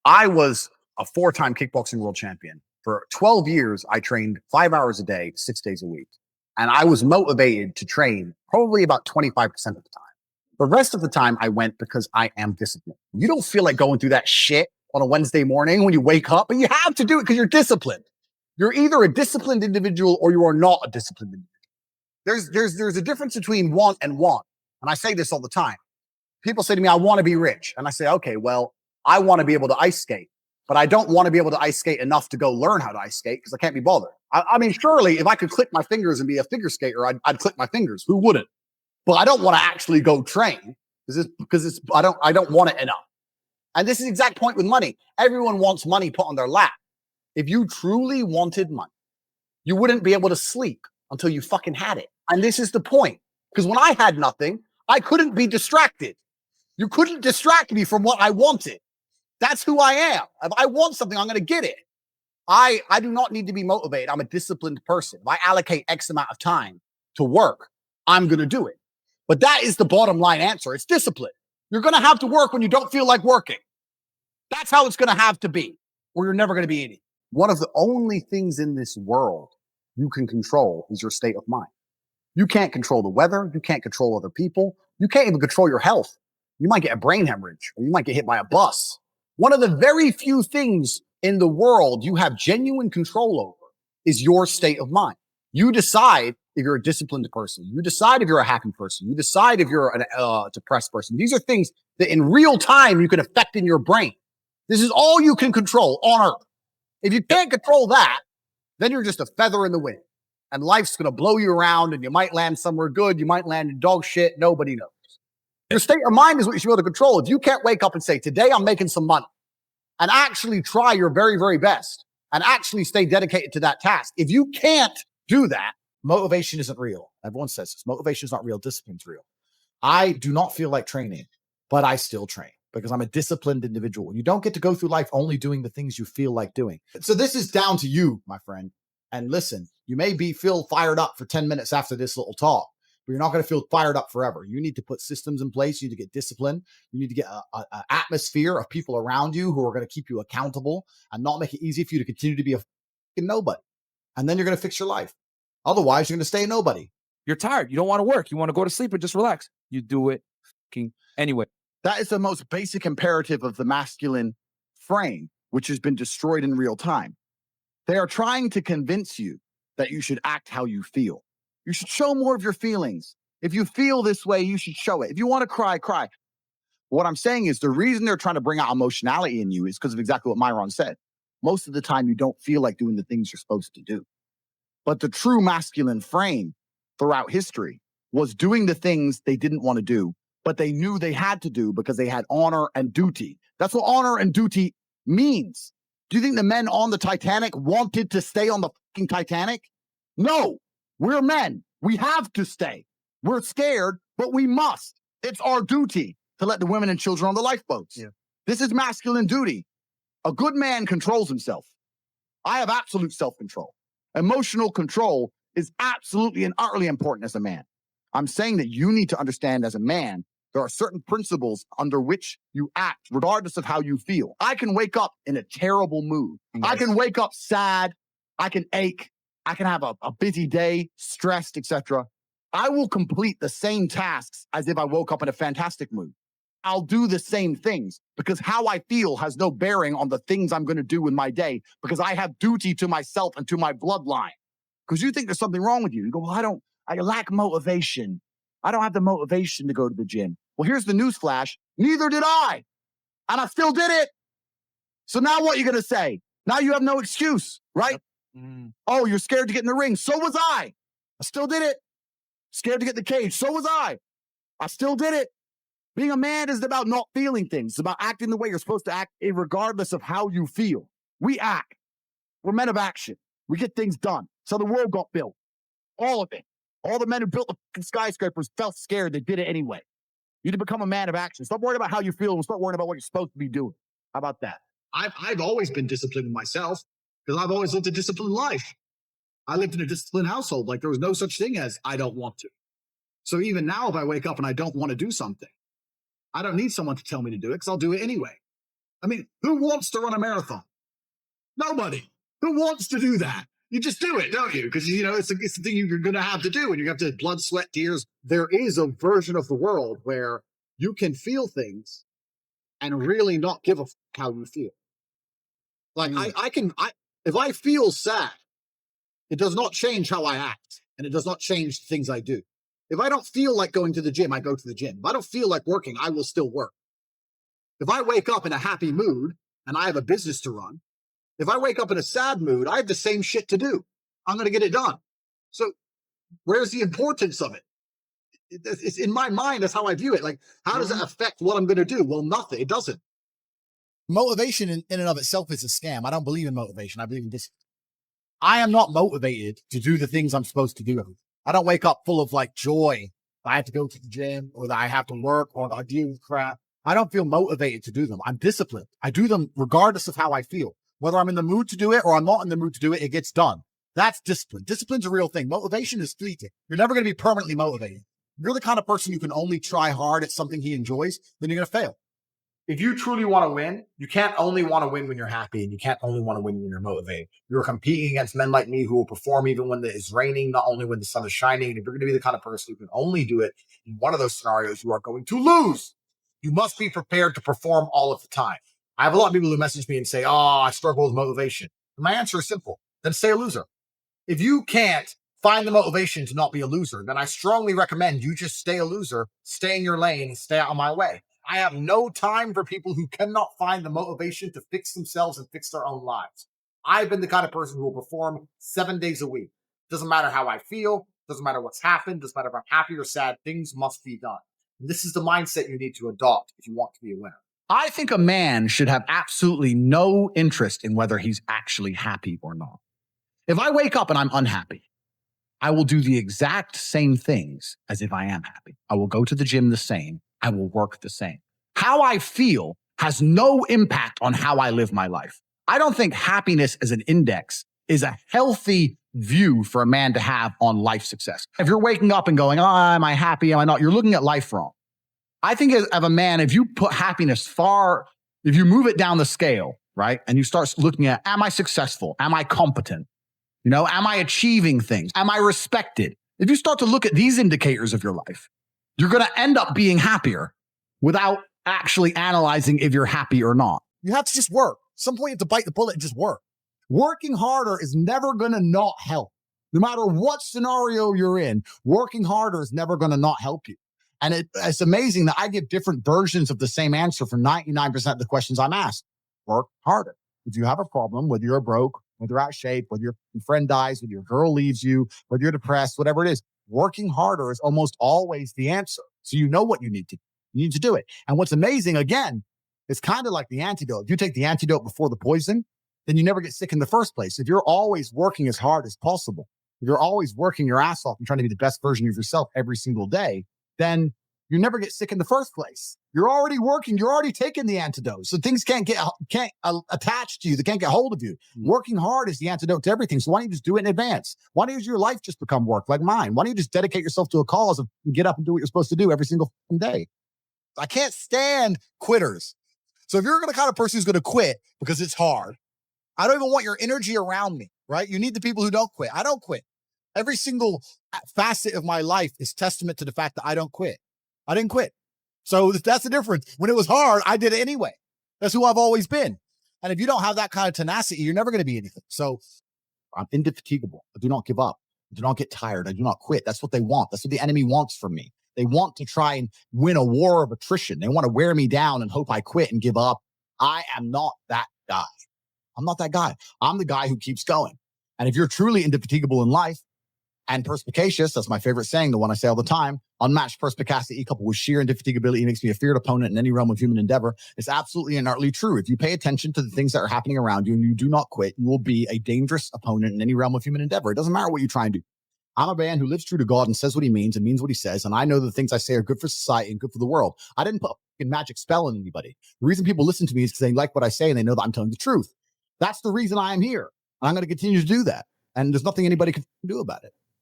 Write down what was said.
I was a four-time kickboxing world champion. For 12 years, I trained 5 hours a day, 6 days a week. And I was motivated to train probably about 25% of the time. The rest of the time, I went because I am disciplined. You don't feel like going through that shit on a Wednesday morning when you wake up, but you have to do it because you're disciplined. You're either a disciplined individual or you are not a disciplined individual. There's a difference between want and want. And I say this all the time. People say to me, I want to be rich. And I say, okay, well, I want to be able to ice skate, but I don't want to be able to ice skate enough to go learn how to ice skate because I can't be bothered. I mean, surely if I could click my fingers and be a figure skater, I'd click my fingers. Who wouldn't? But I don't want to actually go train because I don't want it enough. And this is the exact point with money. Everyone wants money put on their lap. If you truly wanted money, you wouldn't be able to sleep until you fucking had it. And this is the point. Because when I had nothing, I couldn't be distracted. You couldn't distract me from what I wanted. That's who I am. If I want something, I'm going to get it. I do not need to be motivated. I'm a disciplined person. If I allocate X amount of time to work, I'm going to do it. But that is the bottom line answer. It's discipline. You're going to have to work when you don't feel like working. That's how it's going to have to be, or you're never going to be eating. One of the only things in this world you can control is your state of mind. You can't control the weather. You can't control other people. You can't even control your health. You might get a brain hemorrhage, or you might get hit by a bus. One of the very few things in the world you have genuine control over is your state of mind. You decide if you're a disciplined person. You decide if you're a happy person. You decide if you're a depressed person. These are things that in real time you can affect in your brain. This is all you can control on earth. If you can't control that, then you're just a feather in the wind. And life's going to blow you around and you might land somewhere good. You might land in dog shit. Nobody knows. Your state of mind is what you should be able to control. If you can't wake up and say, today I'm making some money, and actually try your very, very best and actually stay dedicated to that task. If you can't do that, motivation isn't real. Everyone says this. Motivation is not real. Discipline's real. I do not feel like training, but I still train because I'm a disciplined individual. You don't get to go through life only doing the things you feel like doing. So this is down to you, my friend. And listen, you may feel fired up for 10 minutes after this little talk, but you're not going to feel fired up forever. You need to put systems in place. You need to get discipline. You need to get an atmosphere of people around you who are going to keep you accountable and not make it easy for you to continue to be a fucking nobody. And then you're going to fix your life. Otherwise, you're going to stay a nobody. You're tired. You don't want to work. You want to go to sleep or just relax. You do it anyway. That is the most basic imperative of the masculine frame, which has been destroyed in real time. They are trying to convince you that you should act how you feel. You should show more of your feelings. If you feel this way, you should show it. If you want to cry, cry. What I'm saying is the reason they're trying to bring out emotionality in you is because of exactly what Myron said. Most of the time, you don't feel like doing the things you're supposed to do. But the true masculine frame throughout history was doing the things they didn't want to do, but they knew they had to do because they had honor and duty. That's what honor and duty means. Do you think the men on the Titanic wanted to stay on the fucking Titanic? No, we're men. We have to stay. We're scared, but we must. It's our duty to let the women and children on the lifeboats. Yeah. This is masculine duty. A good man controls himself. I have absolute self-control. Emotional control is absolutely and utterly important as a man. I'm saying that you need to understand as a man, there are certain principles under which you act, regardless of how you feel. I can wake up in a terrible mood. Nice. I can wake up sad. I can ache. I can have a busy day, stressed, etc. I will complete the same tasks as if I woke up in a fantastic mood. I'll do the same things because how I feel has no bearing on the things I'm going to do in my day because I have duty to myself and to my bloodline. Because you think there's something wrong with you. You go, well, I lack motivation. I don't have the motivation to go to the gym. Well, here's the news flash. Neither did I. And I still did it. So now what are you going to say? Now you have no excuse, right? Yep. Oh, you're scared to get in the ring. So was I. I still did it. Scared to get in the cage. So was I. I still did it. Being a man is about not feeling things. It's about acting the way you're supposed to act, regardless of how you feel. We act. We're men of action. We get things done. So the world got built. All of it. All the men who built the skyscrapers felt scared. They did it anyway. You need to become a man of action. Stop worrying about how you feel and start worrying about what you're supposed to be doing. How about that? I've always been disciplined in myself because I've always lived a disciplined life. I lived in a disciplined household. Like there was no such thing as I don't want to. So even now, if I wake up and I don't want to do something, I don't need someone to tell me to do it because I'll do it anyway. I mean, who wants to run a marathon? Nobody. Who wants to do that? You just do it, don't you? Because, it's the thing you're going to have to do, and you have to blood, sweat, tears. There is a version of the world where you can feel things and really not give a how you feel. Like if I feel sad, it does not change how I act, and it does not change the things I do. If I don't feel like going to the gym, I go to the gym. If I don't feel like working, I will still work. If I wake up in a happy mood and I have a business to run, if I wake up in a sad mood, I have the same shit to do. I'm going to get it done. So where's the importance of it? It's in my mind. That's how I view it. Like, how does it affect what I'm going to do? Well, nothing. It doesn't. Motivation in and of itself is a scam. I don't believe in motivation. I believe in discipline. I am not motivated to do the things I'm supposed to do. I don't wake up full of like joy that I have to go to the gym or that I have to work or that I deal with crap. I don't feel motivated to do them. I'm disciplined. I do them regardless of how I feel. Whether I'm in the mood to do it or I'm not in the mood to do it, it gets done. That's discipline. Discipline's a real thing. Motivation is fleeting. You're never going to be permanently motivated. If you're the kind of person who can only try hard at something he enjoys, then you're going to fail. If you truly want to win, you can't only want to win when you're happy, and you can't only want to win when you're motivated. You're competing against men like me who will perform even when it is raining, not only when the sun is shining. And if you're going to be the kind of person who can only do it in one of those scenarios, you are going to lose. You must be prepared to perform all of the time. I have a lot of people who message me and say, oh, I struggle with motivation. And my answer is simple. Then stay a loser. If you can't find the motivation to not be a loser, then I strongly recommend you just stay a loser, stay in your lane, and stay out of my way. I have no time for people who cannot find the motivation to fix themselves and fix their own lives. I've been the kind of person who will perform 7 days a week. Doesn't matter how I feel, doesn't matter what's happened, doesn't matter if I'm happy or sad, things must be done. And this is the mindset you need to adopt if you want to be a winner. I think a man should have absolutely no interest in whether he's actually happy or not. If I wake up and I'm unhappy, I will do the exact same things as if I am happy. I will go to the gym the same. I will work the same. How I feel has no impact on how I live my life. I don't think happiness as an index is a healthy view for a man to have on life success. If you're waking up and going, oh, am I happy? Am I not? You're looking at life wrong. I think as a man, if you put happiness if you move it down the scale, right? And you start looking at, am I successful? Am I competent? Am I achieving things? Am I respected? If you start to look at these indicators of your life, you're going to end up being happier without actually analyzing if you're happy or not. You have to just work. At some point, you have to bite the bullet and just work. Working harder is never going to not help. No matter what scenario you're in, working harder is never going to not help you. And it's amazing that I give different versions of the same answer for 99% of the questions I'm asked. Work harder. If you have a problem, whether you're broke, whether you're out of shape, whether your friend dies, whether your girl leaves you, whether you're depressed, whatever it is, working harder is almost always the answer. So you know what you need to do. You need to do it. And what's amazing, again, it's kind of like the antidote. If you take the antidote before the poison, then you never get sick in the first place. If you're always working as hard as possible, if you're always working your ass off and trying to be the best version of yourself every single day, then you never get sick in the first place. You're already working. You're already taking the antidote. So things can't attach to you. They can't get hold of you. Working hard is the antidote to everything. So why don't you just do it in advance? Why don't your life just become work like mine? Why don't you just dedicate yourself to a cause and get up and do what you're supposed to do every single day? I can't stand quitters. So if you're the kind of person who's going to quit because it's hard, I don't even want your energy around me, right? You need the people who don't quit. I don't quit. Every single facet of my life is testament to the fact that I don't quit. I didn't quit. So that's the difference. When it was hard, I did it anyway. That's who I've always been. And if you don't have that kind of tenacity, you're never going to be anything. So I'm indefatigable. I do not give up. I do not get tired. I do not quit. That's what they want. That's what the enemy wants from me. They want to try and win a war of attrition. They want to wear me down and hope I quit and give up. I am not that guy. I'm not that guy. I'm the guy who keeps going. And if you're truly indefatigable in life and perspicacious, that's my favorite saying, the one I say all the time, unmatched perspicacity coupled with sheer indefatigability makes me a feared opponent in any realm of human endeavor. It's absolutely and utterly true. If you pay attention to the things that are happening around you and you do not quit, you will be a dangerous opponent in any realm of human endeavor. It doesn't matter what you try and do. I'm a man who lives true to God and says what he means and means what he says. And I know the things I say are good for society and good for the world. I didn't put a magic spell on anybody. The reason people listen to me is because they like what I say and they know that I'm telling the truth. That's the reason I am here. And I'm going to continue to do that. And there's nothing anybody can do about it.